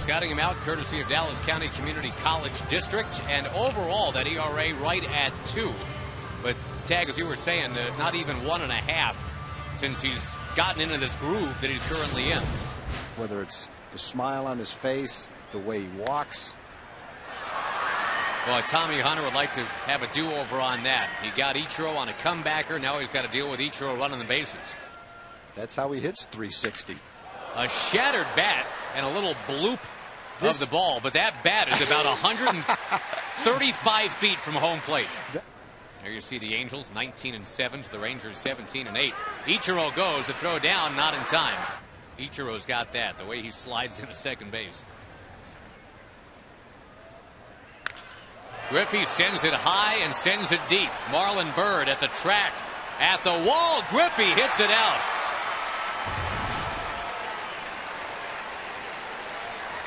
scouting him out courtesy of Dallas County Community College District, and overall that ERA right at 2. But Tag, as you were saying, not even 1.5 since he's gotten into this groove that he's currently in. Whether it's the smile on his face, the way he walks. Well, Tommy Hunter would like to have a do-over on that. He got Ichiro on a comebacker. Now he's got to deal with Ichiro running the bases. That's how he hits 360. A shattered bat and a little bloop of the ball, but that bat is about 135 feet from home plate. There you see the Angels 19-7 to the Rangers 17-8. Ichiro goes, a throw down, not in time. Ichiro's got that, the way he slides into second base. Griffey sends it high and sends it deep. Marlon Byrd at the track, at the wall. Griffey hits it out.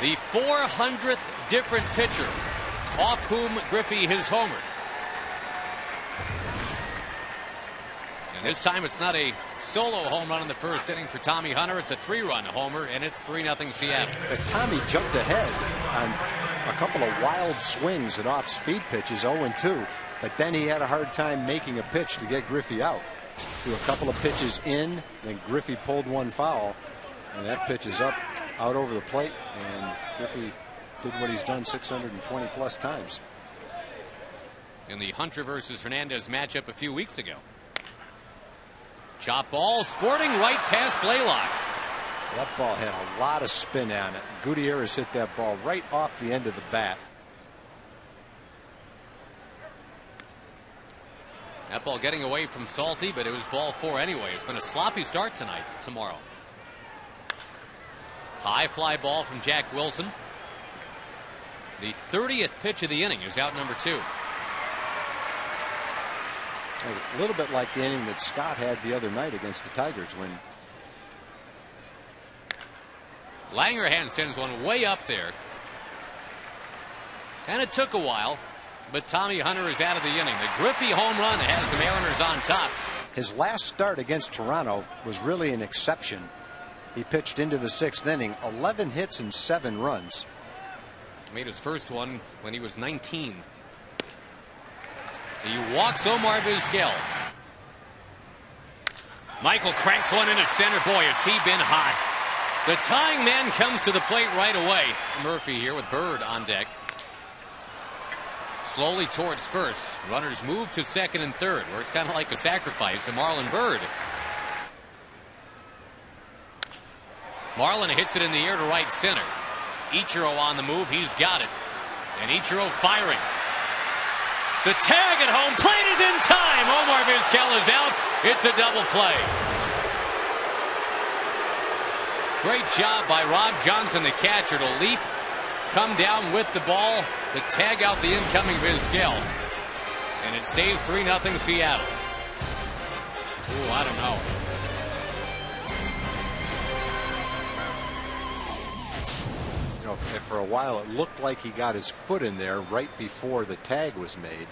The 400th different pitcher off whom Griffey has homered. And this time it's not a solo home run in the first inning for Tommy Hunter. It's a 3-run homer, and it's 3-0 Seattle. But Tommy jumped ahead on a couple of wild swings at off-speed pitches, 0-2. But then he had a hard time making a pitch to get Griffey out. Threw a couple of pitches in, then Griffey pulled one foul, and that pitch is up, out over the plate, and Griffey did what he's done 620-plus times. In the Hunter versus Hernandez matchup a few weeks ago. Chop ball, sporting right past Blaylock. That ball had a lot of spin on it. Gutierrez hit that ball right off the end of the bat. That ball getting away from Salty, but it was ball 4 anyway. It's been a sloppy start tonight, tomorrow. High fly ball from Jack Wilson. The 30th pitch of the inning is out number 2. A little bit like the inning that Scott had the other night against the Tigers when Langerhans sends one way up there. And it took a while, but Tommy Hunter is out of the inning. The Griffey home run has the Mariners on top. His last start against Toronto was really an exception. He pitched into the 6th inning, 11 hits and 7 runs. Made his first one when he was 19. He walks Omar Vizquel. Michael cranks one into center. Boy, has he been hot. The tying man comes to the plate right away. Murphy here with Bird on deck. Slowly towards first. Runners move to second and third, where it's kind of like a sacrifice of Marlon Byrd. Marlon hits it in the air to right center. Ichiro on the move. He's got it. And Ichiro firing. The tag at home plate is in time. Omar Vizquel is out. It's a double play. Great job by Rob Johnson, the catcher, to leap, come down with the ball to tag out the incoming Vizquel. And it stays 3-0 Seattle. Ooh, I don't know. For a while it looked like he got his foot in there right before the tag was made.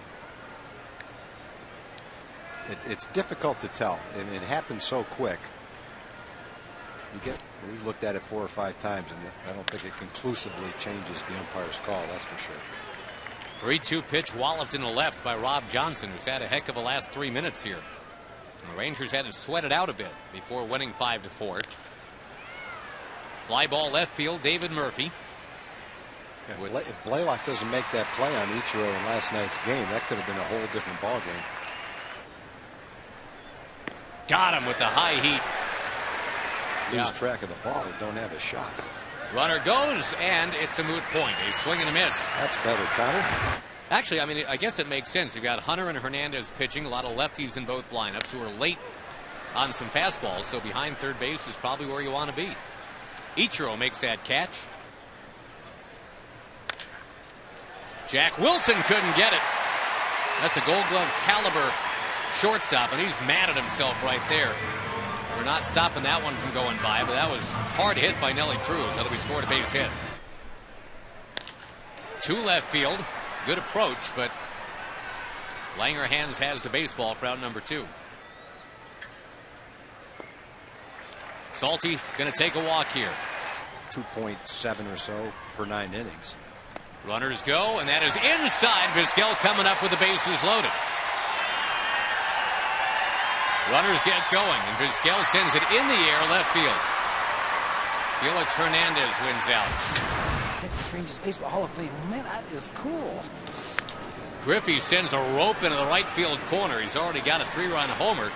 It's difficult to tell, and it happened so quick. We looked at it 4 or 5 times, and I don't think it conclusively changes the umpire's call, that's for sure. 3-2 pitch walloped in the left by Rob Johnson, who's had a heck of a last 3 minutes here. And the Rangers had to sweat it out a bit before winning 5-4. Fly ball left field, David Murphy. Yeah, if Blaylock doesn't make that play on Ichiro in last night's game, that could have been a whole different ball game. Got him with the high heat. Lose track of the ball and don't have a shot. Runner goes, and it's a moot point. A swing and a miss. That's better, Tyler. Actually, I mean, I guess it makes sense. You've got Hunter and Hernandez pitching, a lot of lefties in both lineups who are late on some fastballs, so behind third base is probably where you want to be. Ichiro makes that catch. Jack Wilson couldn't get it. That's a Gold Glove caliber shortstop, and he's mad at himself right there. We're not stopping that one from going by, but that was hard hit by Nelly Cruz. That'll be scored a base hit. To left field. Good approach, but Langerhans has the baseball for out number 2. Salty going to take a walk here. 2.7 or so per 9 innings. Runners go, and that is inside. Vizquel coming up with the bases loaded. Runners get going, and Vizquel sends it in the air left field. Felix Hernandez wins out. Texas Rangers Baseball Hall of Fame. Man, that is cool. Griffey sends a rope into the right field corner. He's already got a 3-run homer.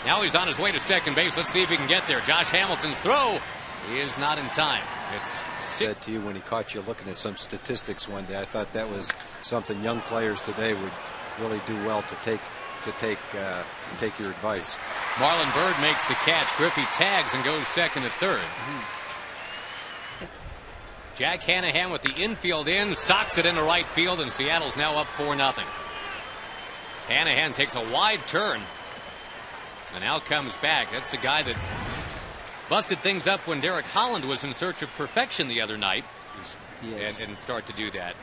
Now he's on his way to second base. Let's see if he can get there. Josh Hamilton's throw is not in time. It's said to you when he caught you looking at some statistics one day. I thought that was something young players today would really do well to take your advice. Marlon Byrd makes the catch. Griffey tags and goes second to third. Jack Hanahan with the infield in, socks it into right field, and Seattle's now up 4-0. Hanahan takes a wide turn and now comes back. That's the guy that busted things up when Derek Holland was in search of perfection the other night. Yes. And start to do that.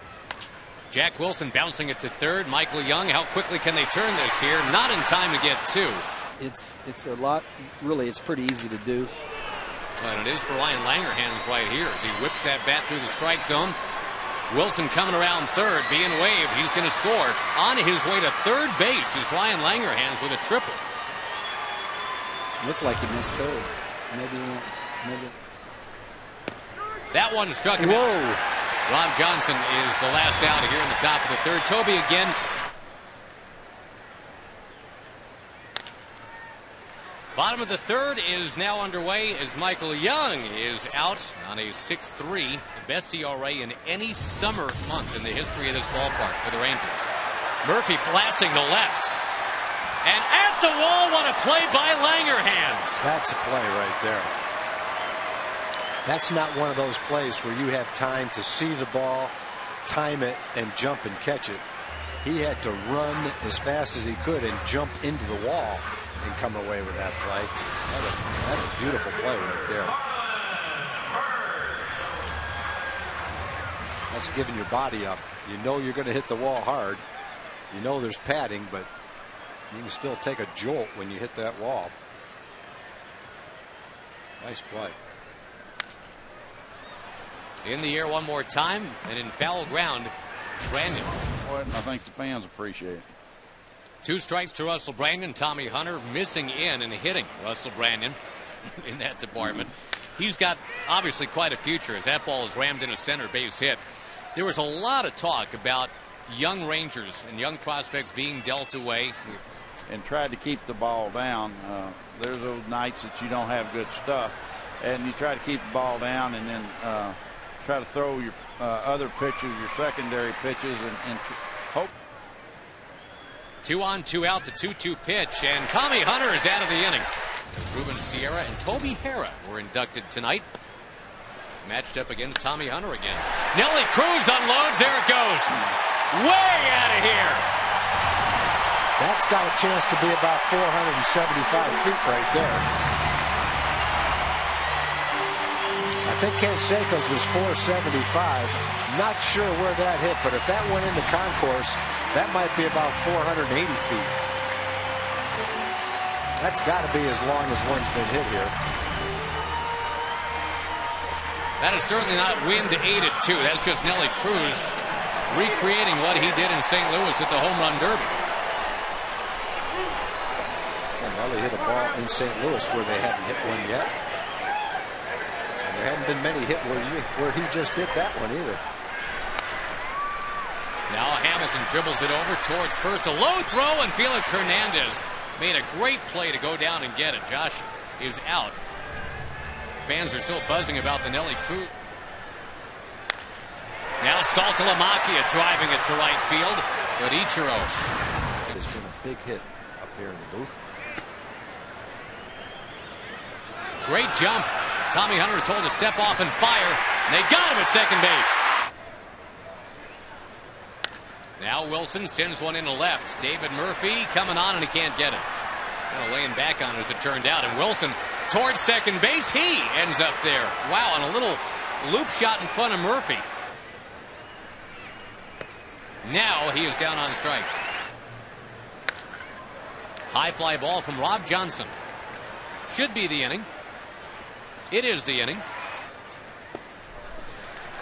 Jack Wilson bouncing it to third. Michael Young, how quickly can they turn this here? Not in time to get 2. It's a lot. Really, it's pretty easy to do. And it is for Ryan Langerhans right here as he whips that bat through the strike zone. Wilson coming around third, being waved. He's going to score. On his way to third base is Ryan Langerhans with a triple. Looked like he missed third. Maybe. That one struck him out. Rob Johnson is the last out here in the top of the third. Toby again. Bottom of the third is now underway as Michael Young is out on a 6-3. The best ERA in any summer month in the history of this ballpark for the Rangers. Murphy blasting to left. And at the wall, what a play by Langerhans. That's a play right there. That's not one of those plays where you have time to see the ball, time it, and jump and catch it. He had to run as fast as he could and jump into the wall and come away with that play. That's a beautiful play right there. That's giving your body up. You know you're going to hit the wall hard. You know there's padding, but you can still take a jolt when you hit that wall. Nice play. In the air one more time, and in foul ground, Brandon. I think the fans appreciate it. 2 strikes to Russell Brandon. Tommy Hunter missing in and hitting Russell Brandon in that department. He's got obviously quite a future as that ball is rammed in a center base hit. There was a lot of talk about young Rangers and young prospects being dealt away. And tried to keep the ball down. There's those nights that you don't have good stuff, and you try to keep the ball down and then try to throw your other pitches, your secondary pitches, and hope. 2 on, 2 out, the 2-2 pitch, and Tommy Hunter is out of the inning. Ruben Sierra and Toby Harrah were inducted tonight. Matched up against Tommy Hunter again. Nelly Cruz unloads. There it goes. Way out of here. That's got a chance to be about 475 feet right there. I think Canseco's was 475. Not sure where that hit, but if that went in the concourse, that might be about 480 feet. That's got to be as long as one's been hit here. That is certainly not wind aided too. That's just Nelly Cruz recreating what he did in St. Louis at the Home Run Derby. Well, they hit a ball in St. Louis where they hadn't hit one yet. And there hadn't been many hit where he just hit that one either. Now Hamilton dribbles it over towards first. A low throw, and Felix Hernandez made a great play to go down and get it. Josh is out. Fans are still buzzing about the Nelly Cruz. Now Saltalamacchia driving it to right field, but Ichiro. It's been a big hit up here in the booth. Great jump. Tommy Hunter is told to step off and fire. And they got him at second base. Now Wilson sends one into left. David Murphy coming on, and he can't get it. Kind of laying back on it as it turned out. And Wilson towards second base. He ends up there. Wow, on a little loop shot in front of Murphy. Now he is down on strikes. High fly ball from Rob Johnson. Should be the inning. It is the inning.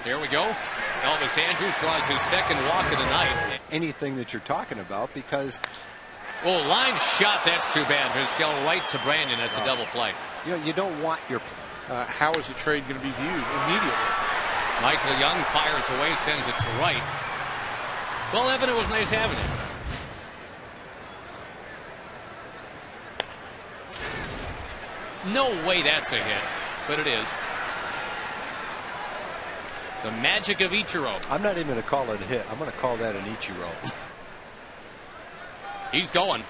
Here we go. Elvis Andrus draws his second walk of the night. Anything that you're talking about, because oh, line shot. That's too bad. Vizquel right to Brandon. That's a double play. you know, you don't want your how is the trade going to be viewed immediately? Michael Young fires away, sends it to right. Well, Evan, it was nice having it. No way that's a hit, but it is. The magic of Ichiro. I'm not even going to call it a hit. I'm going to call that an Ichiro. He's going.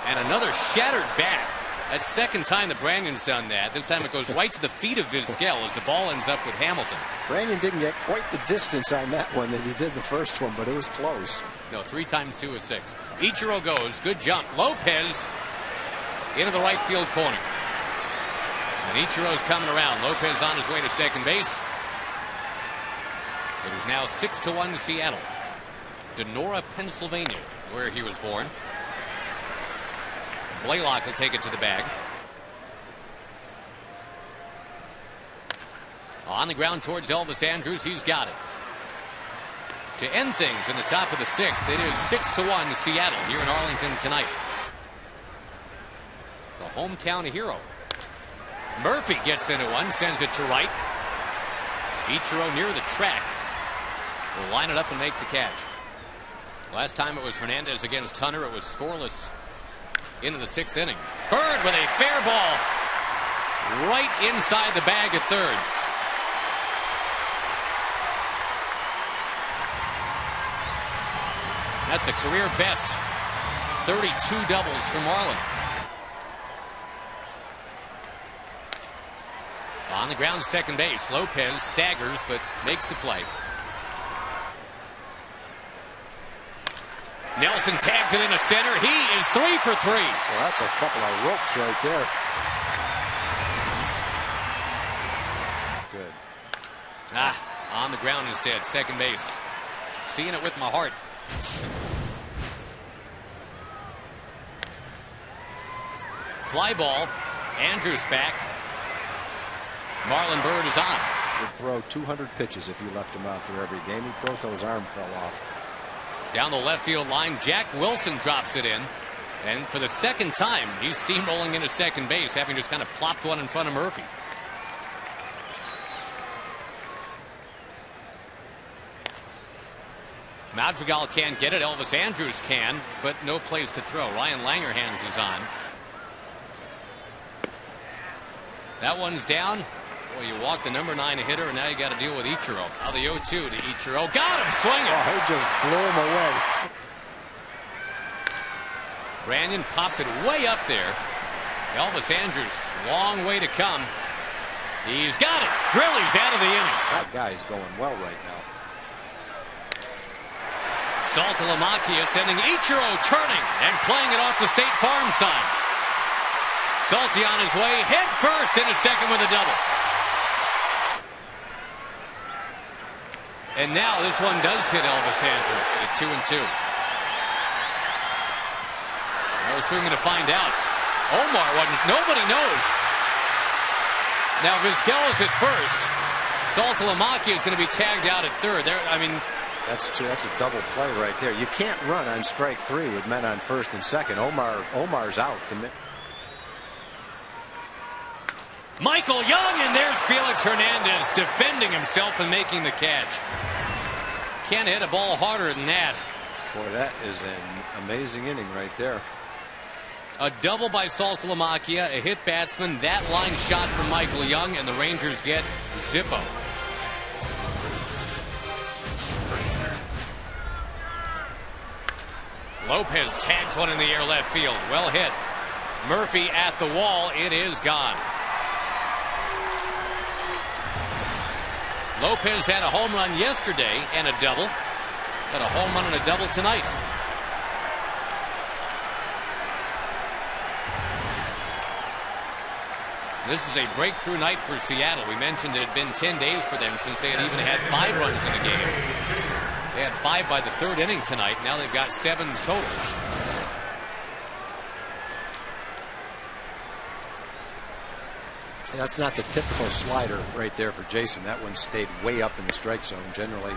And another shattered bat. That's second time that Brandon's done that. This time it goes right to the feet of Vizquel as the ball ends up with Hamilton. Brandon didn't get quite the distance on that one that he did the first one, but it was close. No, 3 times 2 is 6. Ichiro goes. Good jump. Lopez into the right field corner. And Ichiro's coming around. Lopez on his way to second base. It is now 6-1 Seattle. Denora, Pennsylvania, where he was born. Blaylock will take it to the bag. On the ground towards Elvis Andrus. He's got it. To end things in the top of the 6th, it is 6-1 Seattle here in Arlington tonight. The hometown hero. Murphy gets into one, sends it to right. Ichiro near the track. Will line it up and make the catch. Last time it was Hernandez against Hunter. It was scoreless into the 6th inning. Bird with a fair ball right inside the bag at third. That's a career best 32 doubles for Marlin. On the ground, second base. Lopez staggers but makes the play. Nelson tags it into center. He is 3 for 3. Well, that's a couple of ropes right there. Good. On the ground instead. Second base. Seeing it with my heart. Fly ball. Andrus back. Marlon Byrd is on. He'd throw 200 pitches if you left him out there every game. He'd throw till his arm fell off. Down the left field line, Jack Wilson drops it in. And for the second time, he's steamrolling into second base, having just kind of plopped one in front of Murphy. Madrigal can't get it. Elvis Andrus can, but no place to throw. Ryan Langerhans is on. That one's down. Boy, you walk the number 9 hitter, and now you got to deal with Ichiro. Now the 0-2 to Ichiro. Got him swinging. Oh, he just blew him away. Brandon pops it way up there. Elvis Andrus, long way to come. He's got it. Grilly's out of the inning. That guy's going well right now. Saltalamacchia sending Ichiro turning and playing it off the State Farm sign. Salty on his way, head first into second with a double. And now this one does hit Elvis Andrus at 2-2. We're soon going to find out. Omar wasn't. Nobody knows. Now Vizquel is at first. Saltalamacchia is going to be tagged out at third. That's a double play right there. You can't run on strike 3 with men on first and second. Omar's out. Michael Young, and there's Felix Hernandez defending himself and making the catch. Can't hit a ball harder than that. Boy, that is an amazing inning right there. A double by Saltalamacchia, a hit batsman, that line shot from Michael Young, and the Rangers get Zippo. Lopez tags one in the air left field. Well hit. Murphy at the wall. It is gone. Lopez had a home run yesterday and a double. Got a home run and a double tonight. This is a breakthrough night for Seattle. We mentioned it had been 10 days for them since they had even had 5 runs in the game. They had 5 by the 3rd inning tonight. Now they've got 7 total. That's not the typical slider right there for Jason. That one stayed way up in the strike zone. Generally,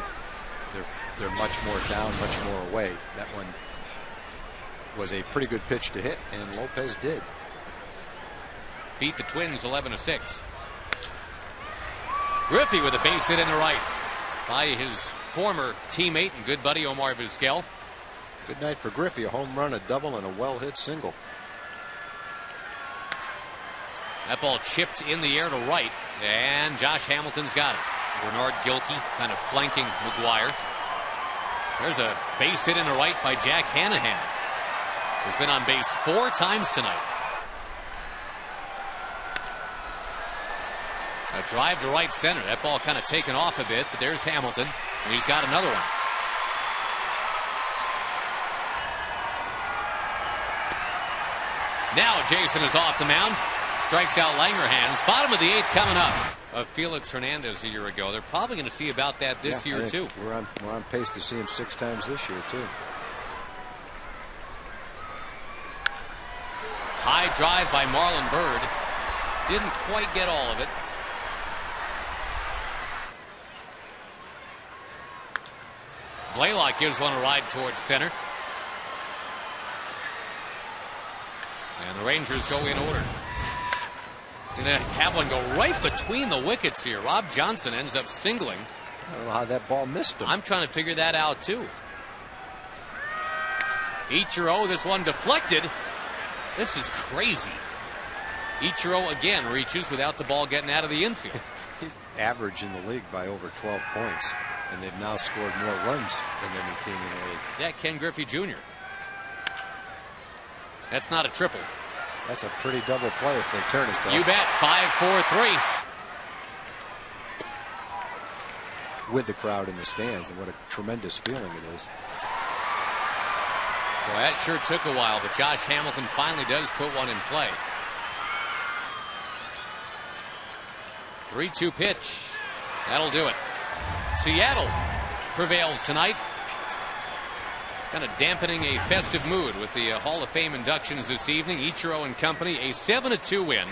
they're much more down, much more away. That one was a pretty good pitch to hit, and Lopez did. Beat the Twins 11-6. Griffey with a base hit in the right by his former teammate and good buddy Omar Vizquel. Good night for Griffey. A home run, a double, and a well-hit single. That ball chipped in the air to right, and Josh Hamilton's got it. Bernard Gilkey kind of flanking McGuire. There's a base hit in the right by Jack Hanahan, who's been on base 4 times tonight. A drive to right center. That ball kind of taken off a bit, but there's Hamilton, and he's got another one. Now Jason is off the mound. Strikes out Langerhans. Bottom of the 8th coming up. Of Felix Hernandez a year ago. They're probably going to see about that this year too. We're on pace to see him 6 times this year too. High drive by Marlon Byrd. Didn't quite get all of it. Blaylock gives one a ride towards center. And the Rangers go in order. And then have one go right between the wickets here. Rob Johnson ends up singling. I don't know how that ball missed him. I'm trying to figure that out too. Ichiro, this one deflected. This is crazy. Ichiro again reaches without the ball getting out of the infield. He's average in the league by over 12 points. And they've now scored more runs than any team in the league. Yeah, Ken Griffey Jr. That's not a triple. That's a pretty double play if they turn it, though. You bet. 5-4-3. With the crowd in the stands, and what a tremendous feeling it is. Well, that sure took a while, but Josh Hamilton finally does put one in play. 3-2 pitch. That'll do it. Seattle prevails tonight. Kind of dampening a festive mood with the Hall of Fame inductions this evening. Ichiro and company, a 7-2 win